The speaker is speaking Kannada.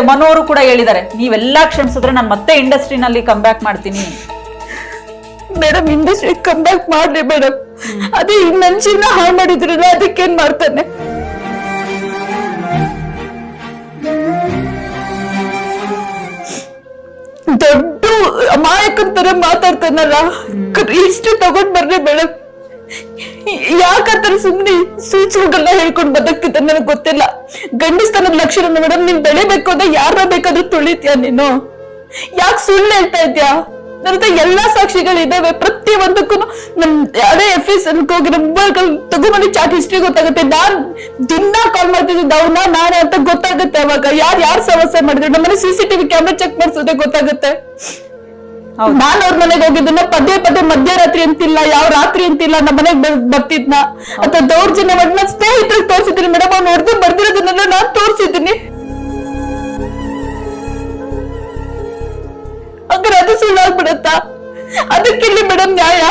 ಮನು ಅವರು ಕೂಡ ಹೇಳಿದ್ದಾರೆ, ನೀವೆಲ್ಲಾ ಕ್ಷಮಿಸಿದ್ರೆ ನಾನು ಮತ್ತೆ ಇಂಡಸ್ಟ್ರಿನಲ್ಲಿ ಕಮ್ ಬ್ಯಾಕ್ ಮಾಡ್ತೀನಿ. ಮೇಡಮ್ ಇಂಡಸ್ಟ್ರಿ ಕಮ್ ಬ್ಯಾಕ್ ಮಾಡ್ಲಿ ಮೇಡಮ್, ಅದೇ ನನ್ ಚಿನ್ನ ಹಾಳು ಮಾಡಿದ್ರಲ್ಲ ಅದಕ್ಕೇನ್ ಮಾಡ್ತಾನೆ. ದೊಡ್ಡ ಅಮಾಯಕನ ತರ ಮಾತಾಡ್ತಾನಲ್ಲ, ಇಷ್ಟು ತಗೊಂಡ್ ಬರ್ರಿ ಮೇಡಮ್. ಯಾಕಂತ ಸುಮ್ನೆ ಸೂಚನೆಗಳನ್ನ ಹೇಳ್ಕೊಂಡ್ ಬದುಕ್ತಿದ್ದ ನನಗ್ ಗೊತ್ತಿಲ್ಲ. ಗಂಡಸ್ತನದ ಲಕ್ಷಣ ಮೇಡಮ್, ನೀನ್ ಬೆಳಿಬೇಕು ಅಂದ್ರೆ ಯಾರ ಬೇಕಾದ್ರೂ ತುಳಿತೀಯ ನೀನು? ಯಾಕೆ ಸುಳ್ಳು ಹೇಳ್ತಾ ಇದ್ಯಾ? ನನ್ನ ಹತ್ರ ಎಲ್ಲಾ ಸಾಕ್ಷಿಗಳಿದಾವೆ, ಪ್ರತಿ ಒಂದಕ್ಕೂ ನಮ್ ಯಾರೇ FS ಹೋಗಿ ನಮ್ ಮೊಬೈಲ್ ತಗೊಂಡ್ಬಂದು ಚಾಟ್ ಹಿಸ್ಟ್ರಿ ಗೊತ್ತಾಗುತ್ತೆ. ನಾನ್ ದಿನ ಕಾಲ್ ಮಾಡ್ತಿದ್ದೆ ಅವನ ನಾನೇ ಅಂತ ಗೊತ್ತಾಗುತ್ತೆ. ಅವಾಗ ಯಾರು ಸಮಸ್ಯೆ ಮಾಡಿದ್ರು ನಮ್ಮನೆ CCTV ಕ್ಯಾಮ್ರಾ ಚೆಕ್ ಮಾಡ್ಸೋದೇ ಗೊತ್ತಾಗುತ್ತೆ. ನಾನ್ ಅವ್ರ ಮನೆಗೆ ಹೋಗಿದ್ದನ್ನ ಪದೇ ಪದೇ ಮಧ್ಯರಾತ್ರಿ ಅಂತಿಲ್ಲ, ಯಾವ ರಾತ್ರಿ ಅಂತಿಲ್ಲ ನಮ್ಮ ಮನೆಗ್ ಬರ್ತಿದ್ನ ಅಥವಾ ದೌರ್ಜನ್ಯ ಮಾಡಿ ನನ್ನ ಸ್ನೇಹಿತರಿಗೆ ತೋರ್ಸಿದ್ದೀನಿ ಮೇಡಮ್. ಅವ್ನು ಹೊಡೆದು ಬರ್ದಿರೋದನ್ನೆಲ್ಲ ನಾನ್ ತೋರ್ಸಿದ್ದೀನಿ. ಹಂಗಾರೆ ಅದು ಸುಳ್ಳಾಗ್ಬಿಡತ್ತಾ? ಅದಕ್ಕಿಲ್ಲಿ ಮೇಡಮ್ ನ್ಯಾಯ?